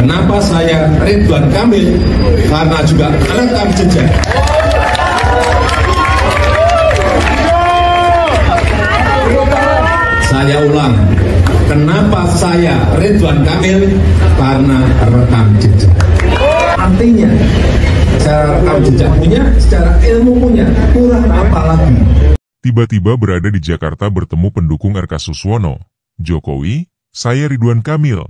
Kenapa saya Ridwan Kamil? Karena juga rekam jejak. Saya ulang, kenapa saya Ridwan Kamil? Karena rekam jejak. Artinya, secara rekam jejak punya, secara ilmu punya, kurang apa lagi? Tiba-tiba berada di Jakarta bertemu pendukung RK Suswono, Jokowi, saya Ridwan Kamil.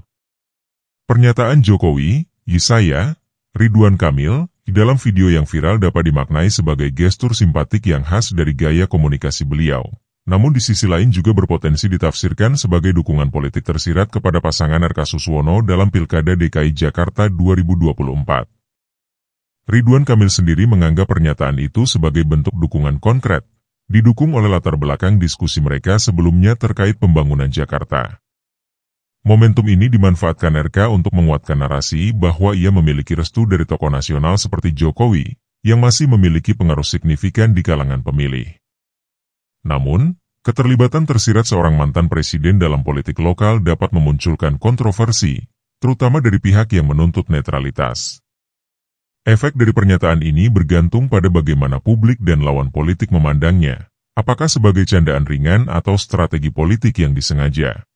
Pernyataan Jokowi, saya, Ridwan Kamil, di dalam video yang viral dapat dimaknai sebagai gestur simpatik yang khas dari gaya komunikasi beliau. Namun di sisi lain juga berpotensi ditafsirkan sebagai dukungan politik tersirat kepada pasangan RK Suswono dalam Pilkada DKI Jakarta 2024. Ridwan Kamil sendiri menganggap pernyataan itu sebagai bentuk dukungan konkret, didukung oleh latar belakang diskusi mereka sebelumnya terkait pembangunan Jakarta. Momentum ini dimanfaatkan RK untuk menguatkan narasi bahwa ia memiliki restu dari tokoh nasional seperti Jokowi, yang masih memiliki pengaruh signifikan di kalangan pemilih. Namun, keterlibatan tersirat seorang mantan presiden dalam politik lokal dapat memunculkan kontroversi, terutama dari pihak yang menuntut netralitas. Efek dari pernyataan ini bergantung pada bagaimana publik dan lawan politik memandangnya, apakah sebagai candaan ringan atau strategi politik yang disengaja.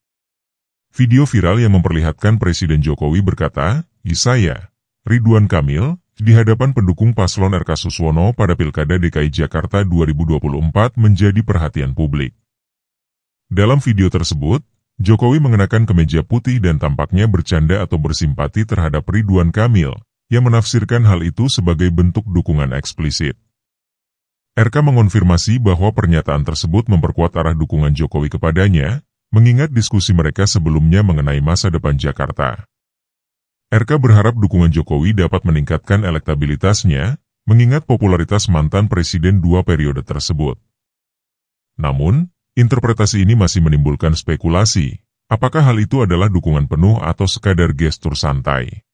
Video viral yang memperlihatkan Presiden Jokowi berkata, saya, Ridwan Kamil, di hadapan pendukung paslon RK Suswono pada Pilkada DKI Jakarta 2024 menjadi perhatian publik. Dalam video tersebut, Jokowi mengenakan kemeja putih dan tampaknya bercanda atau bersimpati terhadap Ridwan Kamil, yang menafsirkan hal itu sebagai bentuk dukungan eksplisit. RK mengonfirmasi bahwa pernyataan tersebut memperkuat arah dukungan Jokowi kepadanya, mengingat diskusi mereka sebelumnya mengenai masa depan Jakarta. RK berharap dukungan Jokowi dapat meningkatkan elektabilitasnya, mengingat popularitas mantan presiden 2 periode tersebut. Namun, interpretasi ini masih menimbulkan spekulasi, apakah hal itu adalah dukungan penuh atau sekadar gestur santai.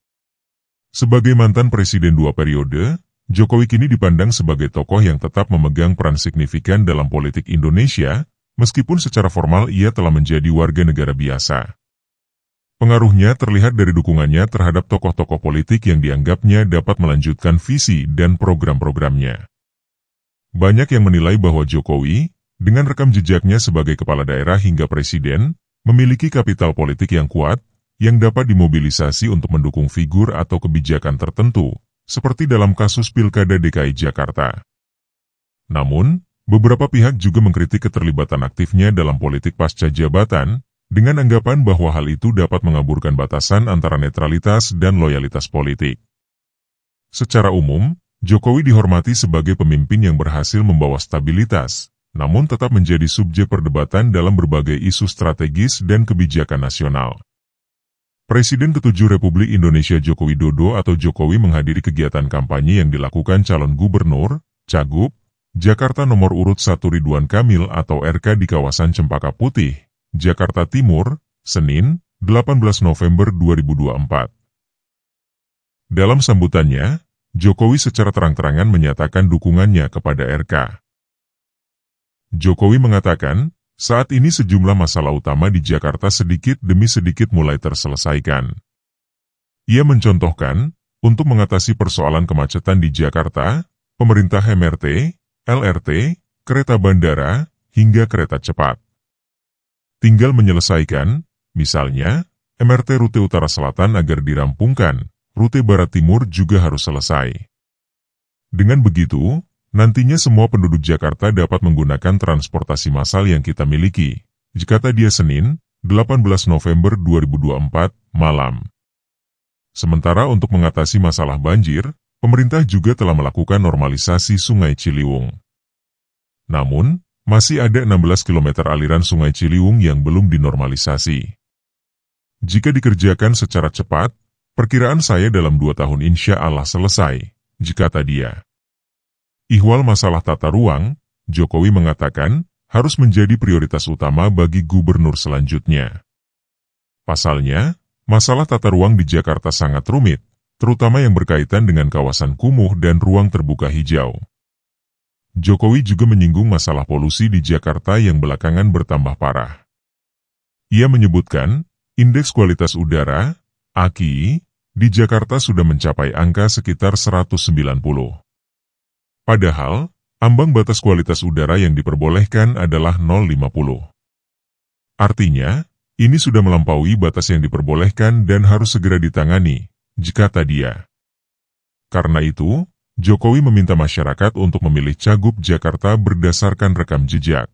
Sebagai mantan presiden 2 periode, Jokowi kini dipandang sebagai tokoh yang tetap memegang peran signifikan dalam politik Indonesia, meskipun secara formal ia telah menjadi warga negara biasa. Pengaruhnya terlihat dari dukungannya terhadap tokoh-tokoh politik yang dianggapnya dapat melanjutkan visi dan program-programnya. Banyak yang menilai bahwa Jokowi, dengan rekam jejaknya sebagai kepala daerah hingga presiden, memiliki kapital politik yang kuat, yang dapat dimobilisasi untuk mendukung figur atau kebijakan tertentu, seperti dalam kasus Pilkada DKI Jakarta. Namun, beberapa pihak juga mengkritik keterlibatan aktifnya dalam politik pasca jabatan, dengan anggapan bahwa hal itu dapat mengaburkan batasan antara netralitas dan loyalitas politik. Secara umum, Jokowi dihormati sebagai pemimpin yang berhasil membawa stabilitas, namun tetap menjadi subjek perdebatan dalam berbagai isu strategis dan kebijakan nasional. Presiden ke-7 Republik Indonesia Joko Widodo atau Jokowi menghadiri kegiatan kampanye yang dilakukan calon gubernur, Cagup, Jakarta nomor urut 1 Ridwan Kamil atau RK di kawasan Cempaka Putih, Jakarta Timur, Senin, 18 November 2024. Dalam sambutannya, Jokowi secara terang-terangan menyatakan dukungannya kepada RK. Jokowi mengatakan, saat ini sejumlah masalah utama di Jakarta sedikit demi sedikit mulai terselesaikan. Ia mencontohkan, untuk mengatasi persoalan kemacetan di Jakarta, pemerintah MRT, LRT, kereta bandara, hingga kereta cepat. Tinggal menyelesaikan, misalnya, MRT rute utara selatan agar dirampungkan, rute barat timur juga harus selesai. Dengan begitu, nantinya semua penduduk Jakarta dapat menggunakan transportasi massal yang kita miliki, kata dia Senin, 18 November 2024, malam. Sementara untuk mengatasi masalah banjir, pemerintah juga telah melakukan normalisasi Sungai Ciliwung. Namun, masih ada 16 km aliran Sungai Ciliwung yang belum dinormalisasi. Jika dikerjakan secara cepat, perkiraan saya dalam 2 tahun insya Allah selesai, kata dia. Ihwal masalah tata ruang, Jokowi mengatakan, harus menjadi prioritas utama bagi gubernur selanjutnya. Pasalnya, masalah tata ruang di Jakarta sangat rumit, terutama yang berkaitan dengan kawasan kumuh dan ruang terbuka hijau. Jokowi juga menyinggung masalah polusi di Jakarta yang belakangan bertambah parah. Ia menyebutkan, indeks kualitas udara, AQI, di Jakarta sudah mencapai angka sekitar 190. Padahal, ambang batas kualitas udara yang diperbolehkan adalah 050. Artinya, ini sudah melampaui batas yang diperbolehkan dan harus segera ditangani, kata dia. Karena itu, Jokowi meminta masyarakat untuk memilih cagup Jakarta berdasarkan rekam jejak.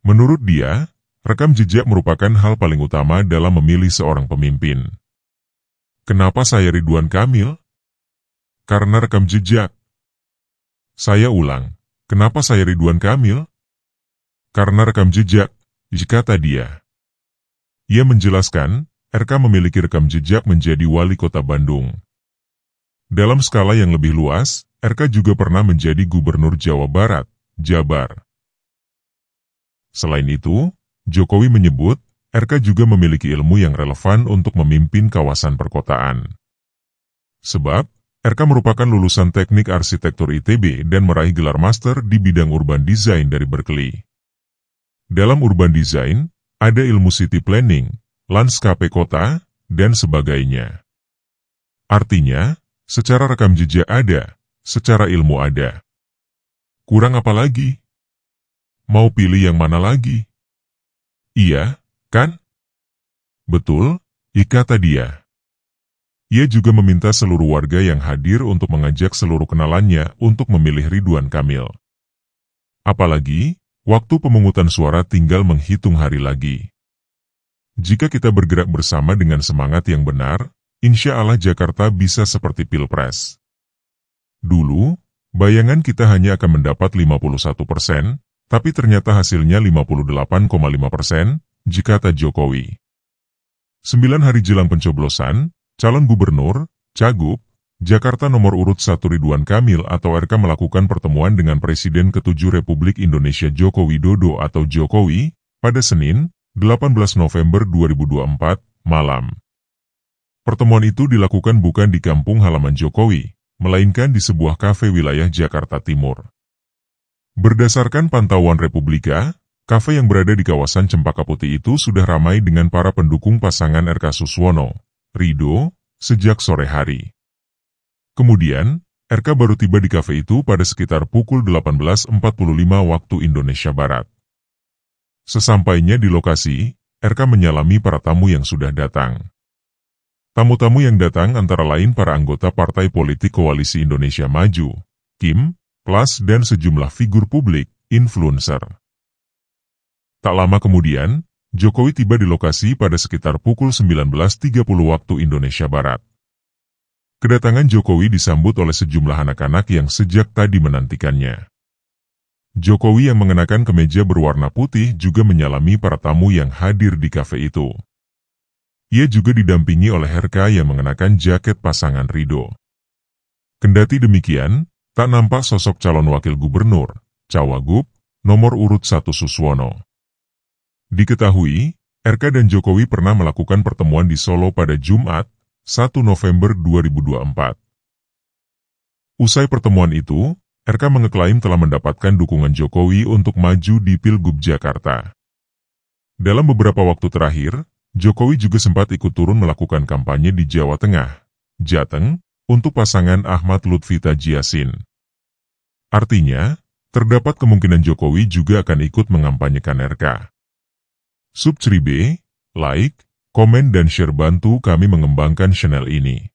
Menurut dia, rekam jejak merupakan hal paling utama dalam memilih seorang pemimpin. Kenapa saya Ridwan Kamil? Karena rekam jejak. Saya ulang, kenapa saya Ridwan Kamil? Karena rekam jejak, kata dia. Ia menjelaskan, RK memiliki rekam jejak menjadi wali kota Bandung. Dalam skala yang lebih luas, RK juga pernah menjadi gubernur Jawa Barat, Jabar. Selain itu, Jokowi menyebut, RK juga memiliki ilmu yang relevan untuk memimpin kawasan perkotaan. Sebab, RK merupakan lulusan teknik arsitektur ITB dan meraih gelar master di bidang urban design dari Berkeley. Dalam urban design, ada ilmu city planning, landscape kota, dan sebagainya. Artinya, secara rekam jejak ada, secara ilmu ada. Kurang apa lagi? Mau pilih yang mana lagi? Iya, kan? Betul, kata dia. Ia juga meminta seluruh warga yang hadir untuk mengajak seluruh kenalannya untuk memilih Ridwan Kamil. Apalagi, waktu pemungutan suara tinggal menghitung hari lagi. Jika kita bergerak bersama dengan semangat yang benar, insya Allah Jakarta bisa seperti Pilpres. Dulu, bayangan kita hanya akan mendapat 51%, tapi ternyata hasilnya 58,5%, kata Jokowi. 9 hari jelang pencoblosan, calon gubernur, cagup, Jakarta nomor urut 1 Ridwan Kamil atau RK melakukan pertemuan dengan Presiden ke-7 Republik Indonesia Joko Widodo atau Jokowi, pada Senin, 18 November 2024, malam. Pertemuan itu dilakukan bukan di kampung halaman Jokowi, melainkan di sebuah kafe wilayah Jakarta Timur. Berdasarkan pantauan Republika, kafe yang berada di kawasan Cempaka Putih itu sudah ramai dengan para pendukung pasangan RK Suswono, Ridho, sejak sore hari. Kemudian, RK baru tiba di kafe itu pada sekitar pukul 18.45 waktu Indonesia Barat. Sesampainya di lokasi, RK menyalami para tamu yang sudah datang. Tamu-tamu yang datang antara lain para anggota Partai Politik Koalisi Indonesia Maju, Kim, Plus dan sejumlah figur publik, influencer. Tak lama kemudian, Jokowi tiba di lokasi pada sekitar pukul 19.30 waktu Indonesia Barat. Kedatangan Jokowi disambut oleh sejumlah anak-anak yang sejak tadi menantikannya. Jokowi yang mengenakan kemeja berwarna putih juga menyalami para tamu yang hadir di kafe itu. Ia juga didampingi oleh RK yang mengenakan jaket pasangan Ridho. Kendati demikian, tak nampak sosok calon wakil gubernur, cawagup, nomor urut 1 Suswono. Diketahui, RK dan Jokowi pernah melakukan pertemuan di Solo pada Jumat, 1 November 2024. Usai pertemuan itu, RK mengeklaim telah mendapatkan dukungan Jokowi untuk maju di Pilgub Jakarta. Dalam beberapa waktu terakhir, Jokowi juga sempat ikut turun melakukan kampanye di Jawa Tengah, Jateng, untuk pasangan Ahmad Lutfi Tajiasin. Artinya, terdapat kemungkinan Jokowi juga akan ikut mengampanyekan RK. Subscribe, like, komen dan share bantu kami mengembangkan channel ini.